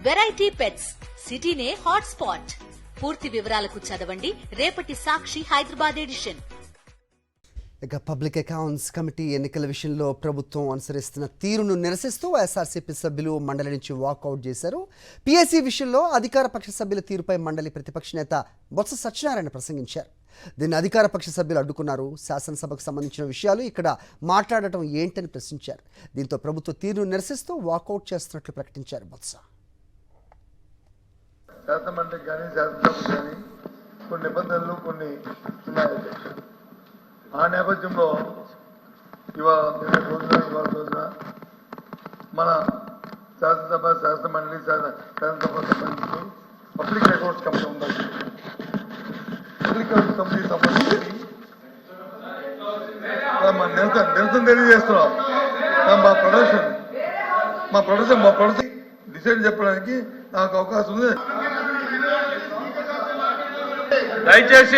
Variety pets సిటీనే hot spot. పూర్తి వివరాలకు చదవండి రేపటి సాక్షి హైదరాబాద్ ఎడిషన్. ఇక పబ్లిక్ అకౌంట్స్ కమిటీ ఎన్నికల విషయంలో ప్రభుత్వం అనుసరిస్తున్న తీరును నిరసిస్తూ వైఎస్ఆర్సీపీ సభ్యులు మండలి నుంచి వాకౌట్ చేశారు. పీఎస్సీ విషయంలో అధికార పక్ష సభ్యుల తీరుపై మండలి ప్రతిపక్ష నేత బొత్స సత్యనారాయణ ప్రసంగించారు. దీన్ని అధికార పక్ష సభ్యులు అడ్డుకున్నారు. శాసనసభకు సంబంధించిన విషయాలు ఇక్కడ మాట్లాడటం ఏంటని ప్రశ్నించారు. దీంతో ప్రభుత్వ తీరును నిరసిస్తూ వాకౌట్ చేస్తున్నట్లు ప్రకటించారు బొత్స. శాసనమండలికి కానీ శాసనసభకు కానీ కొన్ని నిబంధనలు కొన్ని ఉన్నాయి. ఆ నేపథ్యంలో ఇవాళ రోజున మన శాసనసభ శాసనమండలి శాసనసభకు సంబంధించి పబ్లిక్ అకౌంట్స్ కమిటీ ఉండాలి. పబ్లిక్ అకౌంట్స్ కమిటీ సంబంధించి నిరసన తెలియజేస్తున్నాం. మా ప్రొడక్షన్ డిసైడ్ చెప్పడానికి నాకు అవకాశం ఉంది. దయచేసి